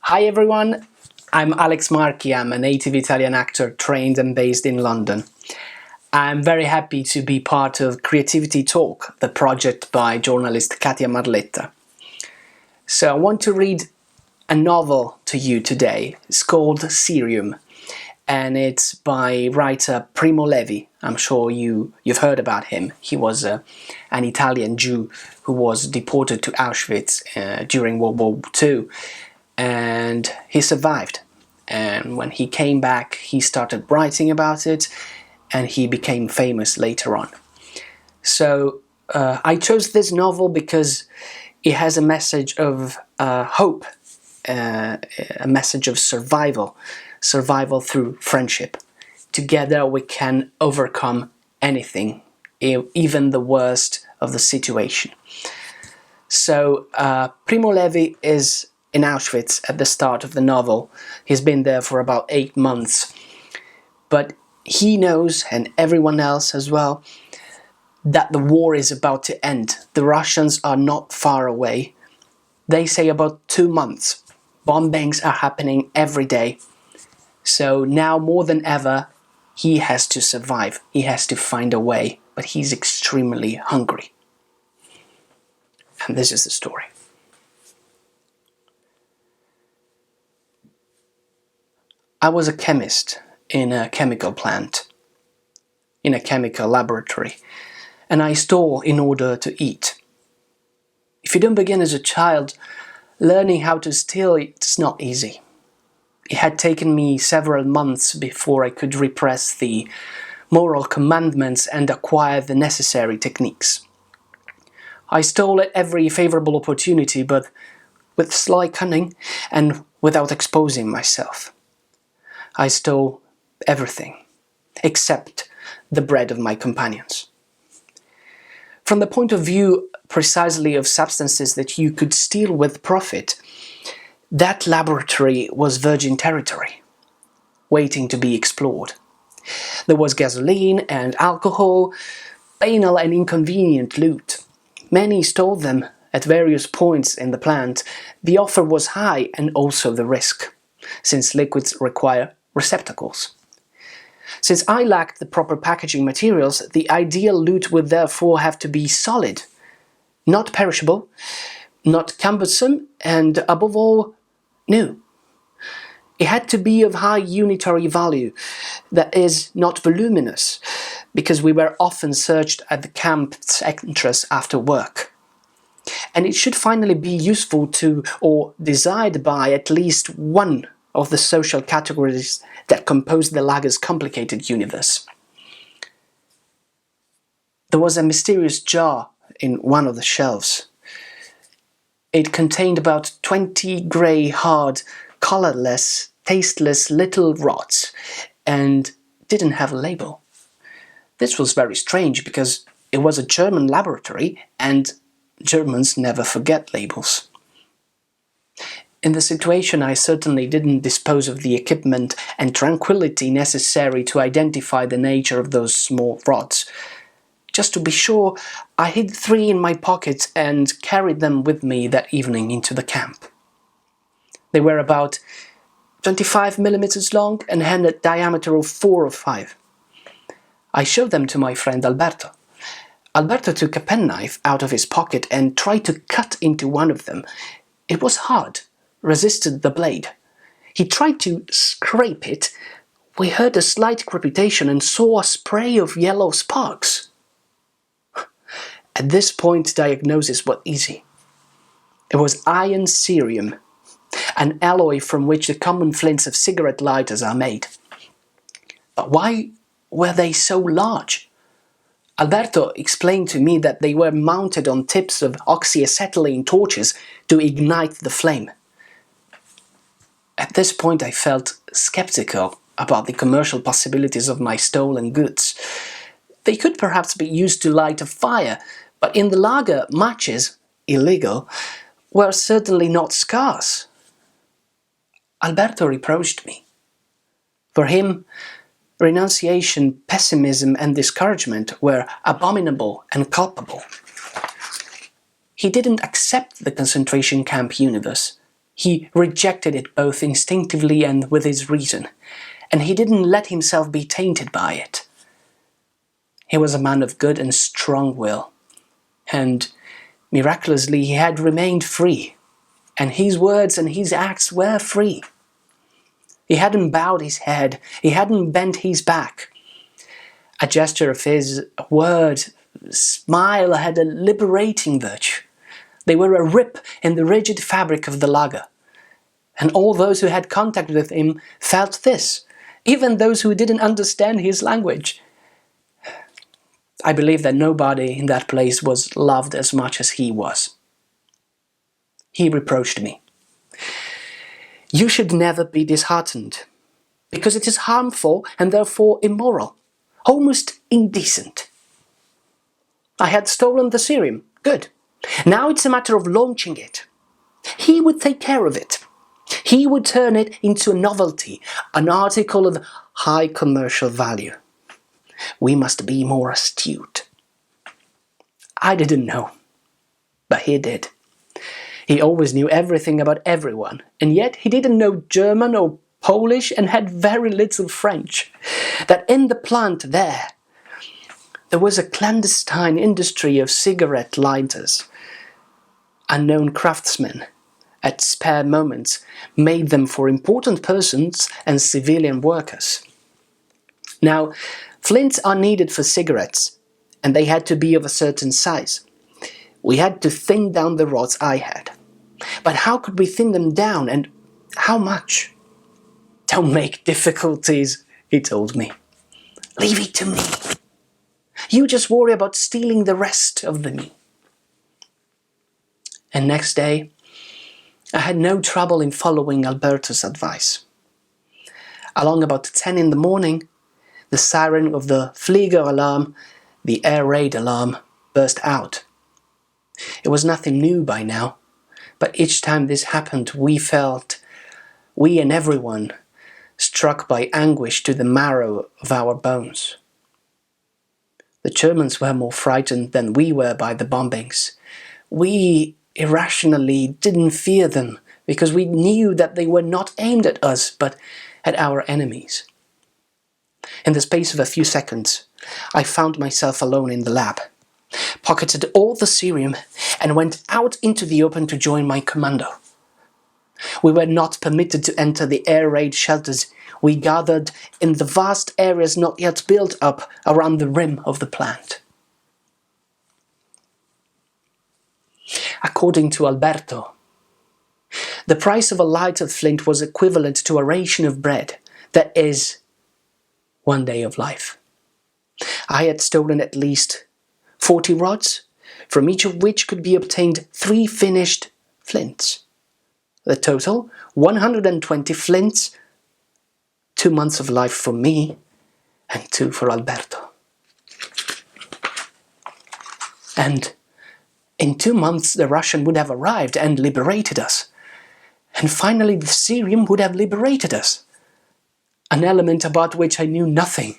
Hi everyone, I'm Alex Marchi. I'm a native Italian actor trained and based in London. I'm very happy to be part of Creativity Talk, the project by journalist Katia Marletta. So I want to read a novel to you today. It's called Cerio, and it's by writer Primo Levi. I'm sure you've heard about him. He was an Italian Jew who was deported to Auschwitz during World War II. And he survived, and when he came back he started writing about it and he became famous later on. So I chose this novel because it has a message of hope, a message of survival through friendship. Together we can overcome anything, even the worst of the situation. So Primo Levi is in Auschwitz at the start of the novel. He's been there for about 8 months. But he knows, and everyone else as well, that the war is about to end. The Russians are not far away. They say about 2 months. Bombings are happening every day. So now more than ever, he has to survive. He has to find a way. But he's extremely hungry. And this is the story. I was a chemist in a chemical plant, in a chemical laboratory, and I stole in order to eat. If you don't begin as a child, learning how to steal it's not easy. It had taken me several months before I could repress the moral commandments and acquire the necessary techniques. I stole at every favorable opportunity, but with sly cunning and without exposing myself. I stole everything, except the bread of my companions. From the point of view precisely of substances that you could steal with profit, that laboratory was virgin territory, waiting to be explored. There was gasoline and alcohol, banal and inconvenient loot. Many stole them at various points in the plant. The offer was high and also the risk, since liquids require receptacles. Since I lacked the proper packaging materials, the ideal loot would therefore have to be solid, not perishable, not cumbersome, and above all, new. It had to be of high unitary value, that is, not voluminous, because we were often searched at the camp's entrance after work. And it should finally be useful to, or desired by, at least one of the social categories that compose the lager's complicated universe. There was a mysterious jar in one of the shelves. It contained about 20 grey, hard, colourless, tasteless little rods, and didn't have a label. This was very strange because it was a German laboratory, and Germans never forget labels. In the situation, I certainly didn't dispose of the equipment and tranquility necessary to identify the nature of those small rods. Just to be sure, I hid 3 in my pocket and carried them with me that evening into the camp. They were about 25 millimeters long and had a diameter of 4 or 5. I showed them to my friend Alberto. Alberto took a penknife out of his pocket and tried to cut into one of them. It was hard, resisted the blade. He tried to scrape it. We heard a slight crepitation and saw a spray of yellow sparks. At this point, diagnosis was easy. It was iron cerium, an alloy from which the common flints of cigarette lighters are made. But why were they so large? Alberto explained to me that they were mounted on tips of oxyacetylene torches to ignite the flame. At this point I felt skeptical about the commercial possibilities of my stolen goods. They could perhaps be used to light a fire, but in the lager, matches, illegal, were certainly not scarce. Alberto reproached me. For him, renunciation, pessimism and discouragement were abominable and culpable. He didn't accept the concentration camp universe. He rejected it both instinctively and with his reason, and he didn't let himself be tainted by it. He was a man of good and strong will, and miraculously he had remained free, and his words and his acts were free. He hadn't bowed his head, he hadn't bent his back. A gesture of his, a word, a smile had a liberating virtue. They were a rip in the rigid fabric of the lager. And all those who had contact with him felt this, even those who didn't understand his language. I believe that nobody in that place was loved as much as he was. He reproached me. You should never be disheartened, because it is harmful and therefore immoral, almost indecent. I had stolen the Cerium. Good. Now it's a matter of launching it. He would take care of it. He would turn it into a novelty, an article of high commercial value. We must be more astute. I didn't know, but he did. He always knew everything about everyone, and yet he didn't know German or Polish and had very little French. That in the plant there was a clandestine industry of cigarette lighters. Unknown craftsmen, at spare moments, made them for important persons and civilian workers. Now, flints are needed for cigarettes, and they had to be of a certain size. We had to thin down the rods I had. But how could we thin them down, and how much? Don't make difficulties, he told me. Leave it to me. You just worry about stealing the rest of the meat. And next day, I had no trouble in following Alberto's advice. Along about 10 in the morning, the siren of the Flieger alarm, the air raid alarm, burst out. It was nothing new by now, but each time this happened, we and everyone, struck by anguish to the marrow of our bones. The Germans were more frightened than we were by the bombings. We irrationally didn't fear them because we knew that they were not aimed at us but at our enemies. In the space of a few seconds, I found myself alone in the lab, pocketed all the Cerium and went out into the open to join my commando. We were not permitted to enter the air raid shelters. We gathered in the vast areas not yet built up around the rim of the plant. According to Alberto, the price of a lighted flint was equivalent to a ration of bread, that is, 1 day of life. I had stolen at least 40 rods, from each of which could be obtained 3 finished flints. The total, 120 flints, 2 months of life for me, and 2 for Alberto. And in 2 months the Russian would have arrived and liberated us. And finally the Cerium would have liberated us. An element about which I knew nothing,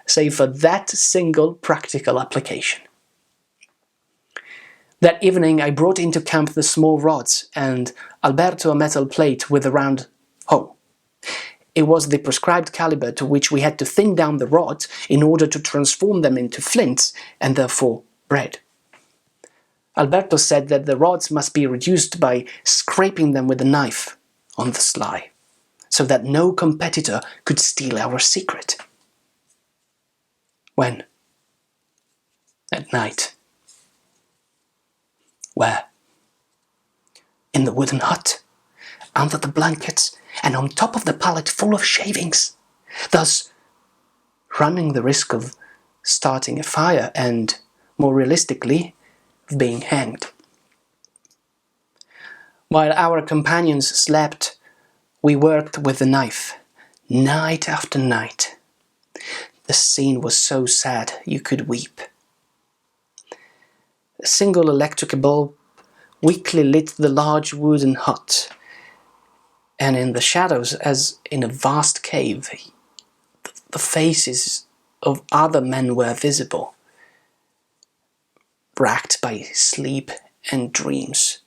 save for that single practical application. That evening I brought into camp the small rods and Alberto a metal plate with a round hole. It was the prescribed caliber to which we had to thin down the rods in order to transform them into flints and therefore bread. Alberto said that the rods must be reduced by scraping them with a knife on the sly, so that no competitor could steal our secret. When? At night. Where? In the wooden hut, under the blankets, and on top of the pallet full of shavings, thus running the risk of starting a fire and, more realistically, of being hanged. While our companions slept, we worked with the knife, night after night. The scene was so sad you could weep. A single electric bulb weakly lit the large wooden hut, and in the shadows, as in a vast cave, the faces of other men were visible, racked by sleep and dreams,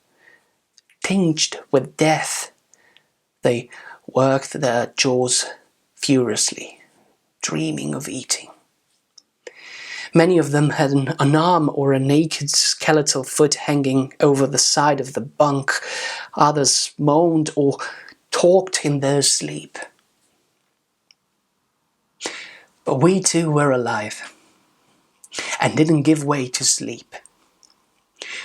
tinged with death. They worked their jaws furiously, dreaming of eating. Many of them had an arm or a naked skeletal foot hanging over the side of the bunk. Others moaned or talked in their sleep. But we too were alive and didn't give way to sleep.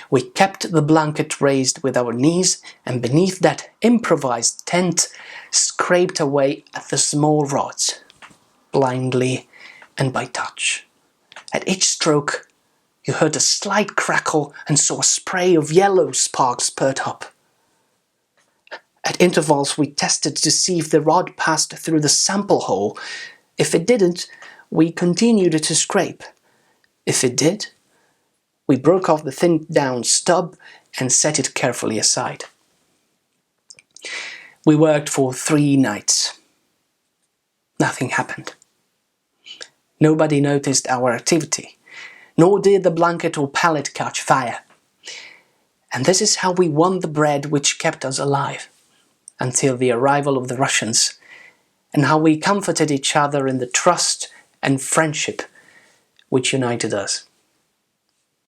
We kept the blanket raised with our knees, and beneath that improvised tent scraped away at the small rods, blindly and by touch. At each stroke, you heard a slight crackle and saw a spray of yellow sparks spurt up. At intervals, we tested to see if the rod passed through the sample hole. If it didn't, we continued to scrape. If it did, we broke off the thinned down stub and set it carefully aside. We worked for 3 nights. Nothing happened. Nobody noticed our activity, nor did the blanket or pallet catch fire. And this is how we won the bread which kept us alive, until the arrival of the Russians, and how we comforted each other in the trust and friendship which united us.